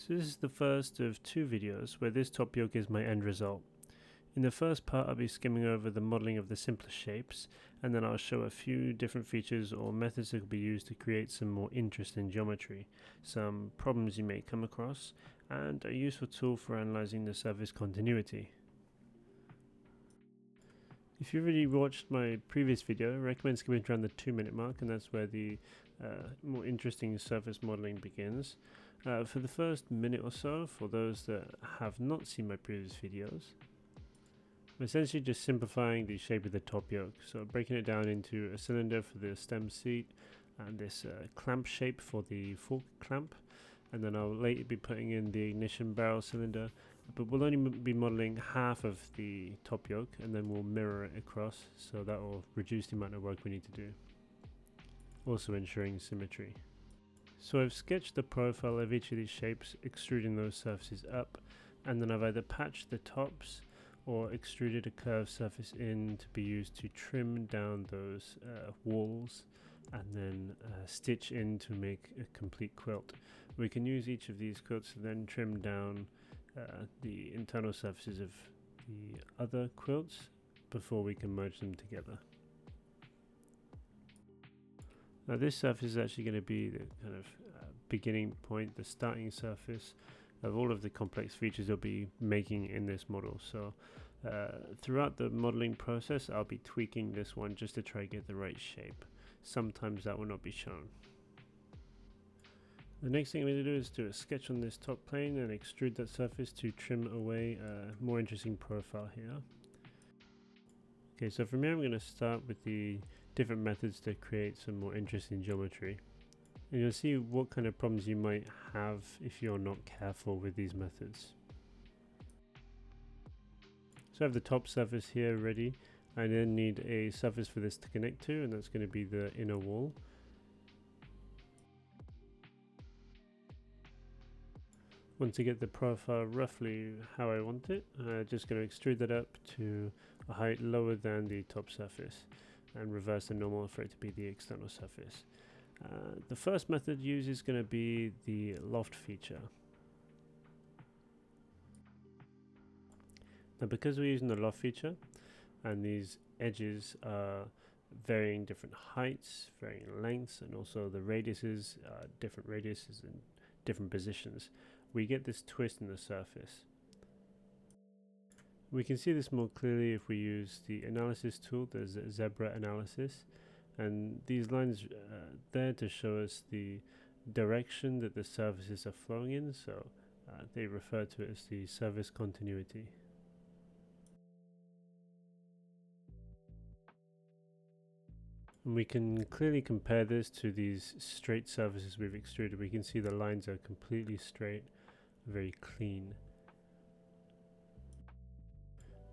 So this is the first of two videos where this top yoke is my end result. In the first part I'll be skimming over the modelling of the simpler shapes, and then I'll show a few different features or methods that could be used to create some more interesting geometry, some problems you may come across, and a useful tool for analysing the surface continuity. If you've already watched my previous video, I recommend skimming around the 2-minute mark, and that's where the more interesting surface modelling begins. For the first minute or so, for those that have not seen my previous videos, I'm essentially just simplifying the shape of the top yoke, so breaking it down into a cylinder for the stem seat and this clamp shape for the fork clamp, and then I'll later be putting in the ignition barrel cylinder, but we'll only be modelling half of the top yoke and then we'll mirror it across, so that will reduce the amount of work we need to do, also ensuring symmetry. So I've sketched the profile of each of these shapes, extruding those surfaces up, and then I've either patched the tops or extruded a curved surface in to be used to trim down those walls and then stitch in to make a complete quilt. We can use each of these quilts to then trim down the internal surfaces of the other quilts before we can merge them together. Now this surface is actually going to be the kind of beginning point, the starting surface of all of the complex features I'll be making in this model. So throughout the modeling process I'll be tweaking this one just to try to get the right shape. Sometimes that will not be shown. The next thing I'm going to do is do a sketch on this top plane and extrude that surface to trim away a more interesting profile here. Okay, so from here I'm going to start with the different methods to create some more interesting geometry. And you'll see what kind of problems you might have if you're not careful with these methods. So I have the top surface here ready. I then need a surface for this to connect to, and that's going to be the inner wall. Once I get the profile roughly how I want it, I'm just going to extrude that up to a height lower than the top surface and reverse the normal for it to be the external surface. The first method used is going to be the Loft feature. Now because we're using the Loft feature and these edges are varying different heights, varying lengths, and also the radiuses, different radiuses in different positions, we get this twist in the surface. We can see this more clearly if we use the analysis tool, the zebra analysis, and these lines there to show us the direction that the surfaces are flowing in, so they refer to it as the surface continuity. And we can clearly compare this to these straight surfaces we've extruded. We can see the lines are completely straight, very clean.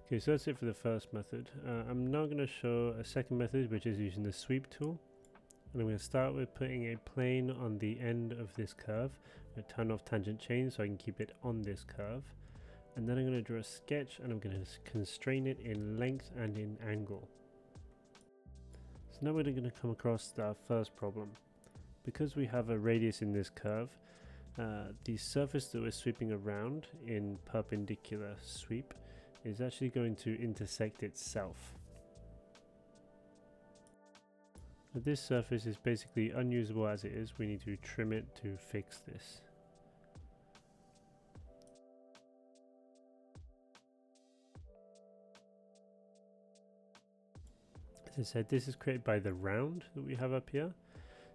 Okay, so that's it for the first method. I'm now going to show a second method, which is using the sweep tool. And I'm going to start with putting a plane on the end of this curve. I'm going to turn off tangent chain so I can keep it on this curve. And then I'm going to draw a sketch and I'm going to constrain it in length and in angle. So now we're going to come across our first problem. Because we have a radius in this curve, the surface that we're sweeping around in perpendicular sweep is actually going to intersect itself. Now this surface is basically unusable as it is. We need to trim it to fix this. As I said, this is created by the round that we have up here,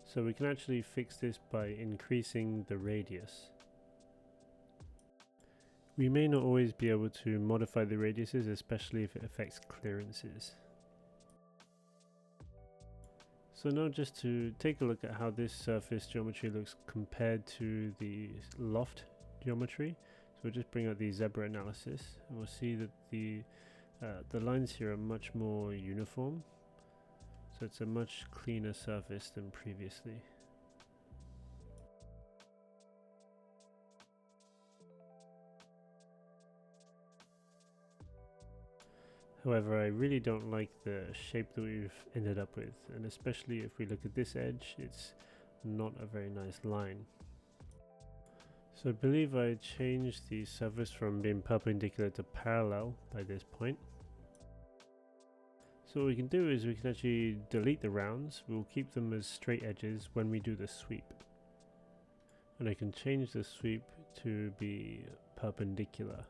so we can actually fix this by increasing the radius. We may not always be able to modify the radiuses, especially if it affects clearances. So now just to take a look at how this surface geometry looks compared to the Loft geometry. So we'll just bring out the zebra analysis and we'll see that the lines here are much more uniform. So it's a much cleaner surface than previously. However, I really don't like the shape that we've ended up with, and especially if we look at this edge, it's not a very nice line. So So I believe I changed the surface from being perpendicular to parallel by this point. So what we can do is we can actually delete the rounds. We'll keep them as straight edges when we do the sweep. And I can change the sweep to be perpendicular.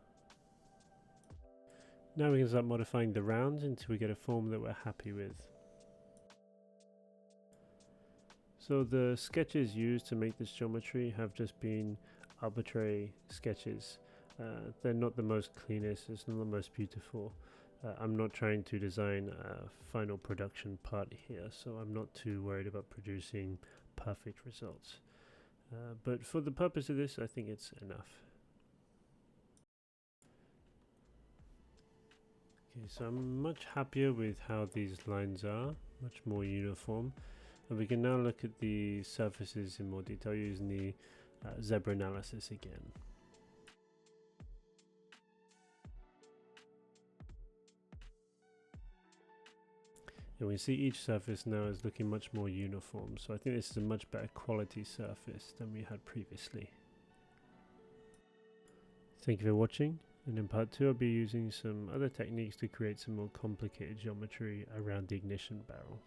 Now we can start modifying the rounds until we get a form that we're happy with. So the sketches used to make this geometry have just been arbitrary sketches. They're not the most cleanest, it's not the most beautiful. I'm not trying to design a final production part here, so I'm not too worried about producing perfect results. But for the purpose of this, I think it's enough. Okay, so I'm much happier with how these lines are, much more uniform. And we can now look at the surfaces in more detail using the zebra analysis again. And we see each surface now is looking much more uniform, so I think this is a much better quality surface than we had previously. Thank you for watching, and in part 2 I'll be using some other techniques to create some more complicated geometry around the ignition barrel.